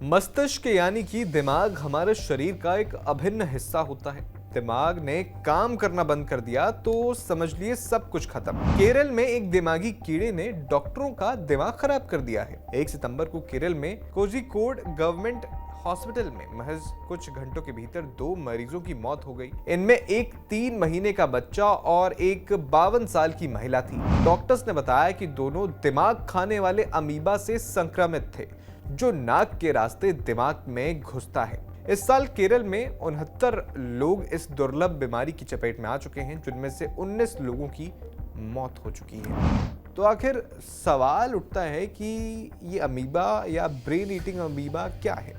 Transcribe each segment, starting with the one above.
मस्तिष्क यानी कि दिमाग हमारे शरीर का एक अभिन्न हिस्सा होता है। दिमाग ने काम करना बंद कर दिया तो समझ लिए सब कुछ खत्म। केरल में एक दिमागी कीड़े ने डॉक्टरों का दिमाग खराब कर दिया है। 1 सितंबर को केरल में कोझिकोड गवर्नमेंट हॉस्पिटल में महज कुछ घंटों के भीतर 2 मरीजों की मौत हो गई। इनमें एक 3 महीने का बच्चा और एक 52 साल की महिला थी। डॉक्टर्स ने बताया कि दोनों दिमाग खाने वाले अमीबा से संक्रमित थे, जो नाक के रास्ते दिमाग में घुसता है। इस साल केरल में 69 लोग इस दुर्लभ बीमारी की चपेट में आ चुके हैं, जिनमें से 19 लोगों की मौत हो चुकी है। तो आखिर सवाल उठता है कि ये अमीबा या ब्रेन ईटिंग अमीबा क्या है?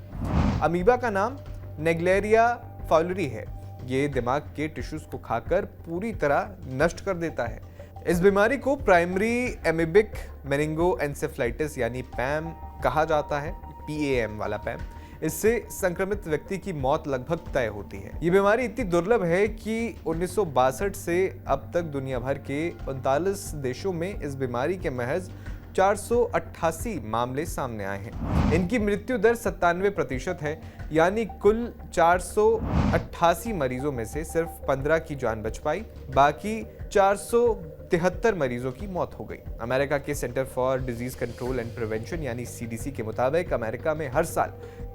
अमीबा का नाम नेग्लेरिया फाउलरी है। ये दिमाग के टिश्यूज को खाकर पूरी तरह नष्ट कर देता है। इस बीमारी को प्राइमरी एमीबिक मेनिंगोएन्सेफलाइटिस यानी पैम कहा जाता है, PAM वाला पैम। इससे संक्रमित व्यक्ति की मौत लगभग तय होती है। ये बीमारी इतनी दुर्लभ है कि 1962 से अब तक दुनिया भर के 39 देशों में इस बीमारी के महज 488 मामले सामने आए हैं। इनकी मृत्यु दर 97% है, यानी कुल 488 मरीजों में से सिर्फ 15 की जान बच पाई, बाकी 473 मरीजों की मौत हो गई। अमेरिका के centre for disease control and prevention यानी CDC के मुताबिक अमेरिका में हर साल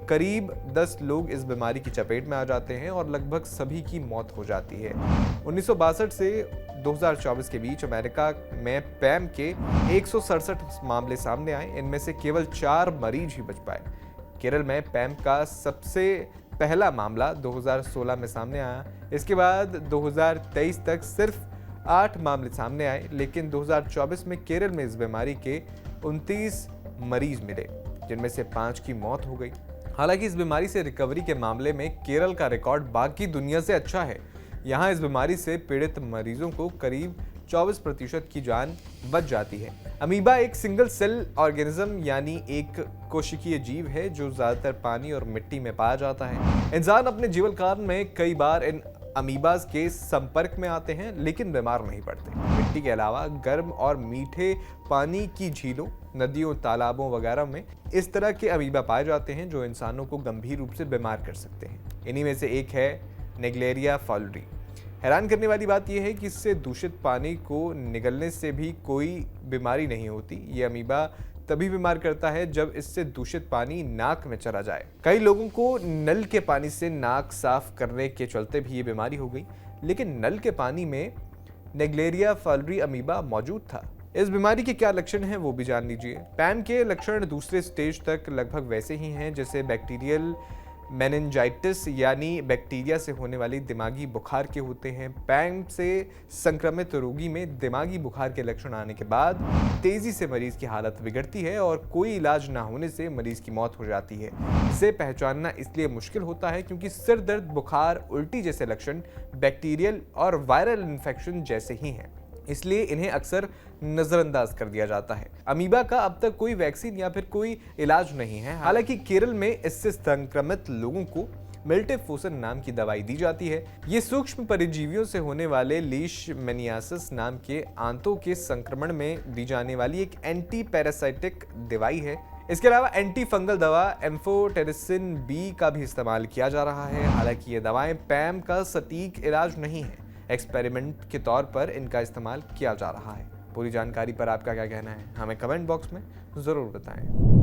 करीब 10 लोग इस बीमारी की चपेट में आ जाते हैं और लगभग सभी की मौत हो जाती है। 1962 से 2024 के बीच अमेरिका में पैम के 167 मामले सामने आए। इनमें से केवल 4 मरीज ही बच पाए। केरल में पैम का सबसे पहला मामला 2016 में सामने आया। इसके बाद 2023 तक सिर्फ 8 मामले सामने आए, लेकिन 2024 में केरल में इस बीमारी के 29 मरीज मिले, जिनमें से 5 की मौत हो गई। हालांकि इस बीमारी से रिकवरी के मामले में केरल का रिकॉर्ड बाकी दुनिया से अच्छा है। यहाँ इस बीमारी से पीड़ित मरीजों को करीब 24% की जान बच जाती है। अमीबा एक सिंगल सेल ऑर्गेनिज्म यानी एक कोशिकीय जीव है जो ज्यादातर पानी और मिट्टी में पाया जाता है। इंसान अपने जीवन काल में कई बार इन अमीबाज के संपर्क में आते हैं, लेकिन बीमार नहीं पड़ते। मिट्टी के अलावा गर्म और मीठे पानी की झीलों, नदियों, तालाबों वगैरह में इस तरह के अमीबा पाए जाते हैं जो इंसानों को गंभीर रूप से बीमार कर सकते हैं। इन्हीं में से एक है नेग्लेरिया फाउलरी। हैरान करने वाली बात यह है कि इससे दूषित पानी को निगलने से भी कोई बीमारी नहीं होती। ये अमीबा तभी बीमार करता है जब इससे दूषित पानी नाक में चला जाए। कई लोगों को नल के पानी से नाक साफ करने के चलते भी ये बीमारी हो गई, लेकिन नल के पानी में नेग्लेरिया फाउलरी अमीबा मौजूद था। इस बीमारी के क्या लक्षण हैं वो भी जान लीजिए। पैम के लक्षण दूसरे स्टेज तक लगभग वैसे ही हैं जैसे बैक्टीरियल मेनिंजाइटिस यानी बैक्टीरिया से होने वाली दिमागी बुखार के होते हैं। पैम से संक्रमित रोगी में दिमागी बुखार के लक्षण आने के बाद तेजी से मरीज की हालत बिगड़ती है और कोई इलाज ना होने से मरीज की मौत हो जाती है। इसे पहचानना इसलिए मुश्किल होता है क्योंकि सिर दर्द, बुखार, उल्टी जैसे लक्षण बैक्टीरियल और वायरल इन्फेक्शन जैसे ही हैं, इसलिए इन्हें अक्सर नजरअंदाज कर दिया जाता है। अमीबा का अब तक कोई वैक्सीन या फिर कोई इलाज नहीं है। हालांकि केरल में इससे संक्रमित लोगों को मिल्टेफोसन नाम की दवाई दी जाती है। ये सूक्ष्म परजीवियों से होने वाले लीशमैनियासिस नाम के आंतों के संक्रमण में दी जाने वाली एक एंटी पैरासाइटिक दवाई है। इसके अलावा एंटी फंगल दवा एम्फोटेरिसिन B का भी इस्तेमाल किया जा रहा है। हालांकि ये दवाएं पैम का सटीक इलाज नहीं है। एक्सपेरिमेंट के तौर पर इनका इस्तेमाल किया जा रहा है। पूरी जानकारी पर आपका क्या कहना है, हमें कमेंट बॉक्स में जरूर बताएं।